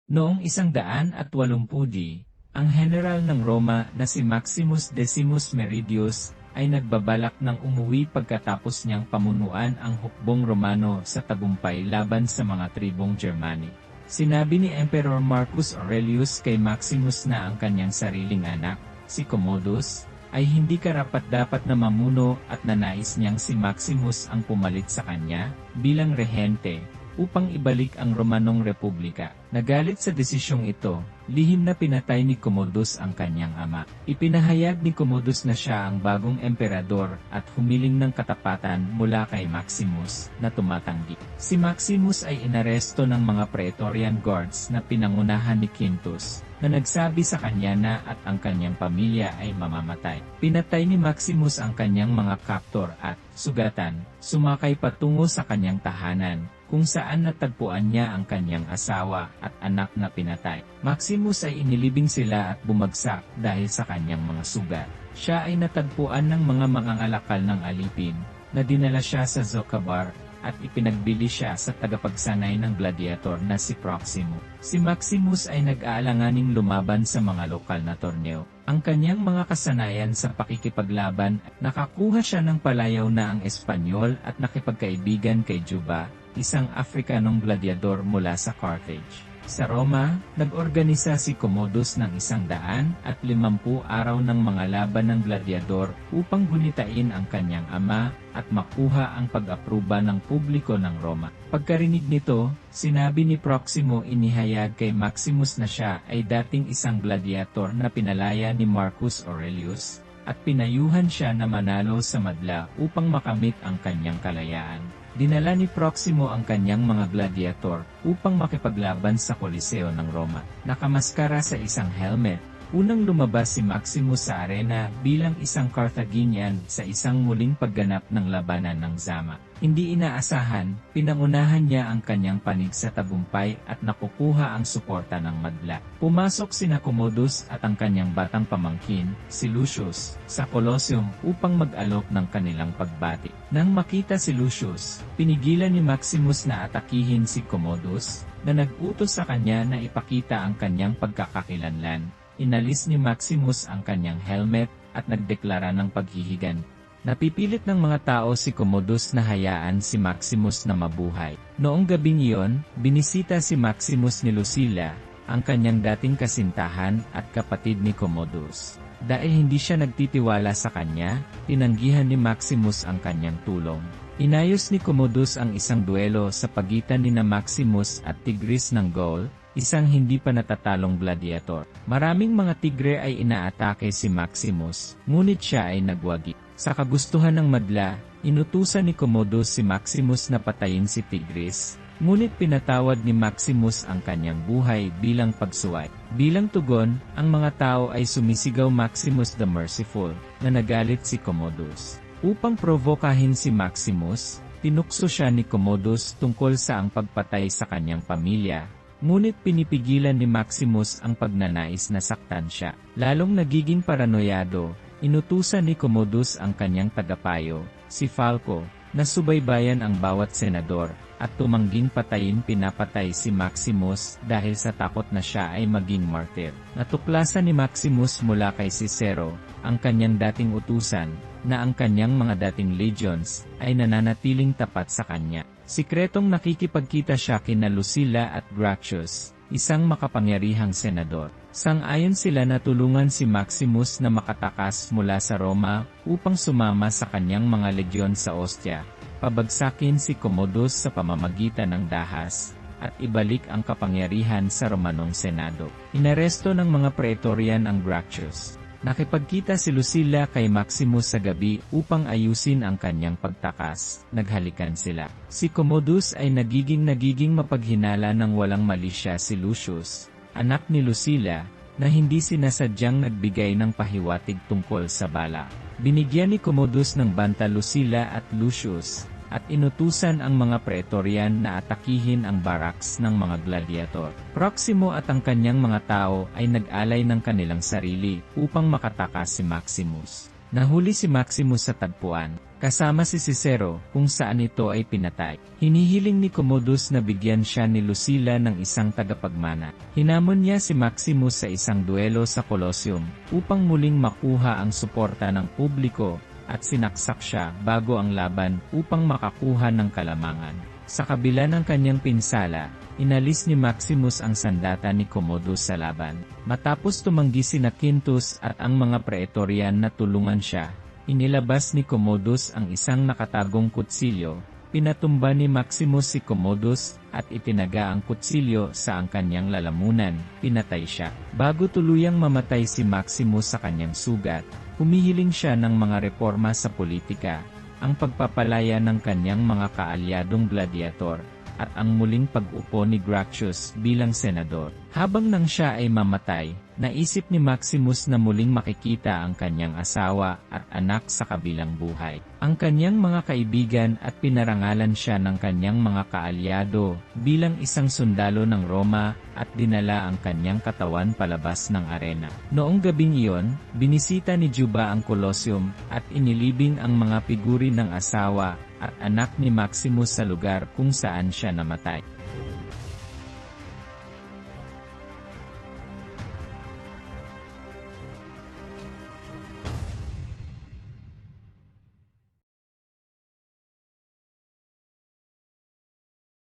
Noong 180, ang general ng Roma na si Maximus Decimus Meridius ay nagbabalak ng umuwi pagkatapos niyang pamunuan ang hukbong Romano sa tagumpay laban sa mga tribong Germanic. Sinabi ni Emperor Marcus Aurelius kay Maximus na ang kanyang sariling anak, si Commodus, ay hindi karapat-dapat na mamuno at nanais niyang si Maximus ang pumalit sa kanya bilang rehente upang ibalik ang Romanong Republika. Nagalit sa desisyong ito, lihim na pinatay ni Commodus ang kanyang ama. Ipinahayag ni Commodus na siya ang bagong emperador at humiling ng katapatan mula kay Maximus na tumatanggi. Si Maximus ay inaresto ng mga Praetorian Guards na pinangunahan ni Quintus, na nagsabi sa kanya na at ang kanyang pamilya ay mamamatay. Pinatay ni Maximus ang kanyang mga kaptor at, sugatan, sumakay patungo sa kanyang tahanan, kung saan natagpuan niya ang kanyang asawa at anak na pinatay. Maximus ay inilibing sila at bumagsak dahil sa kanyang mga sugat. Siya ay natagpuan ng mga mangangalakal ng alipin, na dinala siya sa Zocabar, at ipinagbili siya sa tagapagsanay ng gladiator na si Proximo. Si Maximus ay nag-aalanganing lumaban sa mga lokal na torneo. Ang kanyang mga kasanayan sa pakikipaglaban, nakakuha siya ng palayaw na ang Espanyol at nakipagkaibigan kay Juba, isang Afrikanong gladiador mula sa Carthage. Sa Roma, nag-organisa si Commodus ng 150 araw ng mga laban ng gladiador upang gunitain ang kanyang ama at makuha ang pag-apruba ng publiko ng Roma. Pagkarinig nito, sinabi ni Proximo inihayag kay Maximus na siya ay dating isang gladiator na pinalaya ni Marcus Aurelius, at pinayuhan siya na manalo sa madla upang makamit ang kanyang kalayaan. Dinala ni Proximo ang kanyang mga gladiator upang makipaglaban sa Coliseo ng Roma. Nakamaskara sa isang helmet, unang lumabas si Maximus sa arena bilang isang Carthaginian sa isang muling pagganap ng labanan ng Zama. Hindi inaasahan, pinangunahan niya ang kanyang panig sa tagumpay at nakukuha ang suporta ng madla. Pumasok sina Commodus at ang kanyang batang pamangkin, si Lucius, sa Colosseum upang mag-alok ng kanilang pagbati. Nang makita si Lucius, pinigilan ni Maximus na atakihin si Commodus, na nag-utos sa kanya na ipakita ang kanyang pagkakakilanlan. Inalis ni Maximus ang kanyang helmet at nagdeklara ng paghihigan. Napipilit ng mga tao si Commodus na hayaan si Maximus na mabuhay. Noong gabing iyon, binisita si Maximus ni Lucilla, ang kanyang dating kasintahan at kapatid ni Commodus. Dahil hindi siya nagtitiwala sa kanya, tinanggihan ni Maximus ang kanyang tulong. Inayos ni Commodus ang isang duelo sa pagitan ni Maximus at Tigris ng Gaul, isang hindi pa natatalong gladiator. Maraming mga tigre ay inaatake si Maximus, ngunit siya ay nagwagi. Sa kagustuhan ng madla, inutusan ni Commodus si Maximus na patayin si Tigris, ngunit pinatawad ni Maximus ang kanyang buhay bilang pagsuway. Bilang tugon, ang mga tao ay sumisigaw Maximus the Merciful, na nagalit si Commodus. Upang provokahin si Maximus, tinukso siya ni Commodus tungkol sa ang pagpatay sa kanyang pamilya. Ngunit pinipigilan ni Maximus ang pagnanais na saktan siya. Lalong nagiging paranoyado, inutusan ni Commodus ang kanyang tagapayo, si Falco, na subaybayan ang bawat senador, at tumangging patayin pinapatay si Maximus dahil sa takot na siya ay maging martir. Natuklasan ni Maximus mula kay Cicero, ang kanyang dating utusan, na ang kanyang mga dating legions ay nananatiling tapat sa kanya. Sikretong nakikipagkita siya kina Lucilla at Gracchus, isang makapangyarihang senador. Sang-ayon sila na tulungan si Maximus na makatakas mula sa Roma upang sumama sa kanyang mga legyon sa Ostia, pabagsakin si Commodus sa pamamagitan ng dahas, at ibalik ang kapangyarihan sa Romanong Senado. Inaresto ng mga Praetorian ang Gracchus. Nakipagkita si Lucilla kay Maximus sa gabi upang ayusin ang kanyang pagtakas. Naghalikan sila. Si Commodus ay nagiging mapaghinala nang walang mali siya si Lucius, anak ni Lucilla, na hindi sinasadyang nagbigay ng pahiwatig tungkol sa bala. Binigyan ni Commodus ng banta Lucilla at Lucius, at inutusan ang mga Praetorian na atakihin ang barracks ng mga gladiator. Proximo at ang kanyang mga tao ay nag-alay ng kanilang sarili upang makatakas si Maximus. Nahuli si Maximus sa tagpuan, kasama si Cicero, kung saan ito ay pinatay. Hinihiling ni Commodus na bigyan siya ni Lucila ng isang tagapagmana. Hinamon niya si Maximus sa isang duelo sa Colosseum, upang muling makuha ang suporta ng publiko, at sinaksak siya bago ang laban upang makakuha ng kalamangan. Sa kabila ng kanyang pinsala, inalis ni Maximus ang sandata ni Commodus sa laban. Matapos tumanggi sina Quintus at ang mga praetorian na tulungan siya, inilabas ni Commodus ang isang nakatagong kutsilyo, pinatumba ni Maximus si Commodus, at itinaga ang kutsilyo sa ang kanyang lalamunan, pinatay siya. Bago tuluyang mamatay si Maximus sa kanyang sugat, humihiling siya ng mga reforma sa politika, ang pagpapalaya ng kanyang mga kaalyadong gladiator, at ang muling pag-upo ni Gracchus bilang senador. Habang nang siya ay mamatay, naisip ni Maximus na muling makikita ang kanyang asawa at anak sa kabilang buhay. Ang kanyang mga kaibigan at pinarangalan siya ng kanyang mga kaalyado bilang isang sundalo ng Roma at dinala ang kanyang katawan palabas ng arena. Noong gabing iyon, binisita ni Juba ang Colosseum at inilibing ang mga figuri ng asawa at anak ni Maximus sa lugar kung saan siya namatay.